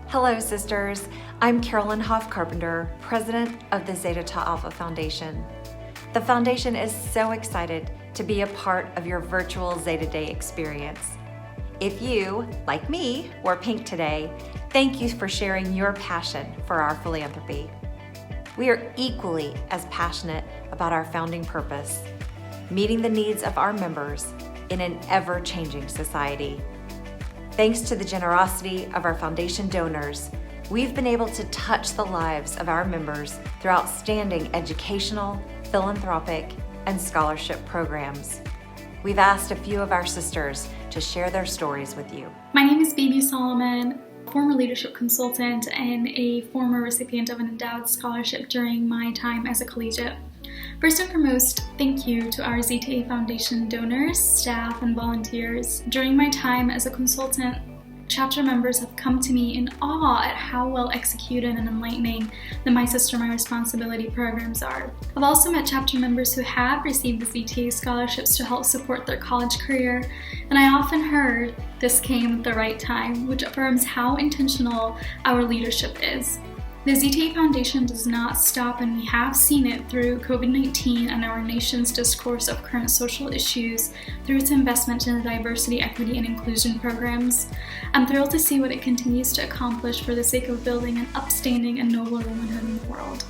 Hello, sisters. I'm Carolyn Hoff Carpenter, president of the Zeta Tau Alpha Foundation. The foundation is so excited to be a part of your virtual Zeta Day experience. If you, like me, wore pink today, thank you for sharing your passion for our philanthropy. We are equally as passionate about our founding purpose, meeting the needs of our members in an ever-changing society. Thanks to the generosity of our foundation donors, we've been able to touch the lives of our members through outstanding educational, philanthropic, and scholarship programs. We've asked a few of our sisters to share their stories with you. My name is Bibi Solomon, former leadership consultant and a former recipient of an endowed scholarship during my time as a collegiate. First and foremost, thank you to our ZTA Foundation donors, staff, and volunteers. During my time as a consultant, chapter members have come to me in awe at how well executed and enlightening the My Sister, My Responsibility programs are. I've also met chapter members who have received the ZTA scholarships to help support their college career, and I often heard this came at the right time, which affirms how intentional our leadership is. The ZTA Foundation does not stop, and we have seen it through COVID-19 and our nation's discourse of current social issues through its investment in the diversity, equity, and inclusion programs. I'm thrilled to see what it continues to accomplish for the sake of building an upstanding and noble womanhood in the world.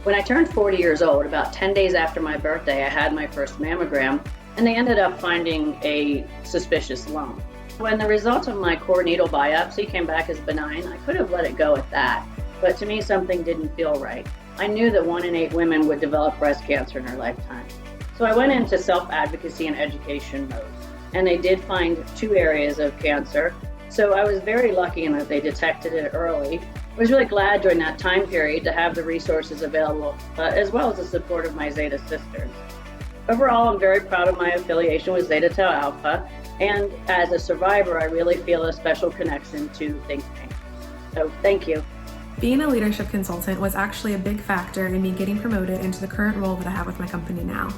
When I turned 40 years old, about 10 days after my birthday, I had my first mammogram, and they ended up finding a suspicious lump. When the result of my core needle biopsy came back as benign, I could have let it go at that. But to me, something didn't feel right. I knew that 1 in 8 women would develop breast cancer in their lifetime. So I went into self-advocacy and education mode. And they did find 2 areas of cancer. So I was very lucky in that they detected it early. I was really glad during that time period to have the resources available, as well as the support of my Zeta sisters. Overall, I'm very proud of my affiliation with Zeta Tau Alpha. And as a survivor, I really feel a special connection to Think Tank. So thank you. Being a leadership consultant was actually a big factor in me getting promoted into the current role that I have with my company now,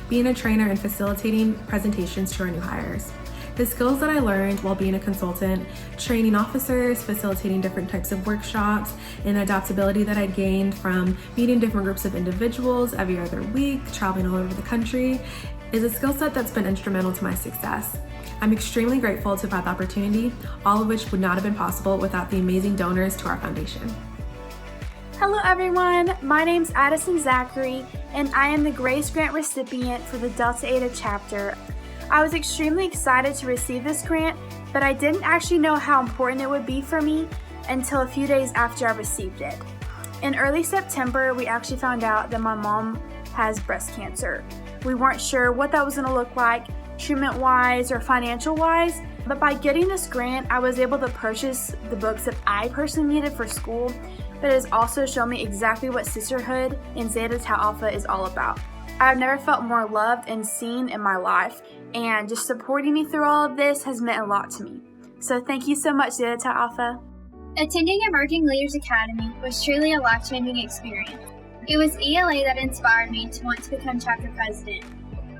being a trainer and facilitating presentations to our new hires. The skills that I learned while being a consultant, training officers, facilitating different types of workshops, and the adaptability that I gained from meeting different groups of individuals every other week, traveling all over the country, is a skill set that's been instrumental to my success. I'm extremely grateful to have had the opportunity, all of which would not have been possible without the amazing donors to our foundation. Hello everyone, my name's Addison Zachary, and I am the Grace Grant recipient for the Delta Eta chapter. I was extremely excited to receive this grant, but I didn't actually know how important it would be for me until a few days after I received it. In early September, we actually found out that my mom has breast cancer. We weren't sure what that was going to look like, treatment-wise or financial-wise, but by getting this grant, I was able to purchase the books that I personally needed for school, but it has also shown me exactly what sisterhood in Zeta Tau Alpha is all about. I've never felt more loved and seen in my life, and just supporting me through all of this has meant a lot to me. So thank you so much, Zeta Tau Alpha. Attending Emerging Leaders Academy was truly a life-changing experience. It was ELA that inspired me to want to become chapter president.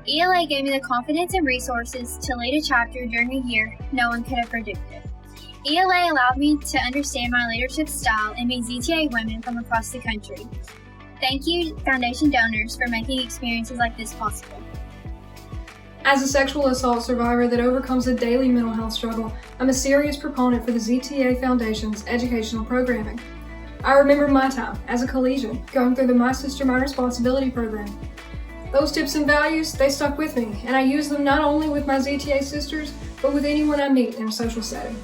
ELA gave me the confidence and resources to lead a chapter during a year no one could have predicted. ELA allowed me to understand my leadership style and meet ZTA women from across the country. Thank you, Foundation donors, for making experiences like this possible. As a sexual assault survivor that overcomes a daily mental health struggle, I'm a serious proponent for the ZTA Foundation's educational programming. I remember my time as a collegian going through the My Sister, My Responsibility program. Those tips and values, they stuck with me, and I use them not only with my ZTA sisters, but with anyone I meet in a social setting.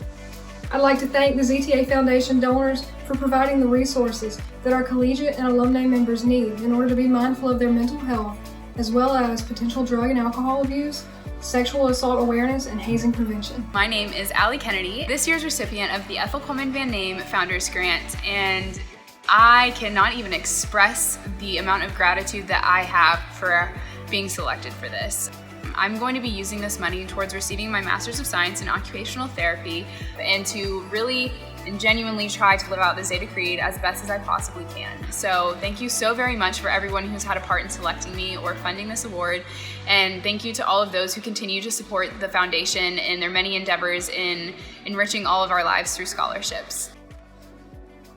I'd like to thank the ZTA Foundation donors for providing the resources that our collegiate and alumni members need in order to be mindful of their mental health, as well as potential drug and alcohol abuse, sexual assault awareness, and hazing prevention. My name is Allie Kennedy, this year's recipient of the Ethel Coleman Van Name Founders Grant, and I cannot even express the amount of gratitude that I have for being selected for this. I'm going to be using this money towards receiving my Master's of Science in Occupational Therapy and to really and genuinely try to live out the Zeta Creed as best as I possibly can. So thank you so very much for everyone who's had a part in selecting me or funding this award. And thank you to all of those who continue to support the foundation in their many endeavors in enriching all of our lives through scholarships.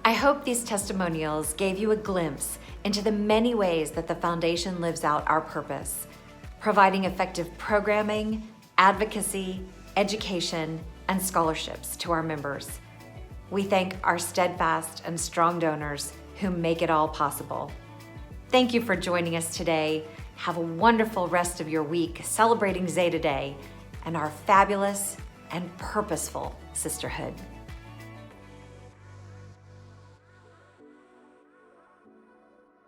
I hope these testimonials gave you a glimpse into the many ways that the Foundation lives out our purpose, providing effective programming, advocacy, education, and scholarships to our members. We thank our steadfast and strong donors who make it all possible. Thank you for joining us today. Have a wonderful rest of your week celebrating Zeta Day and our fabulous and purposeful sisterhood.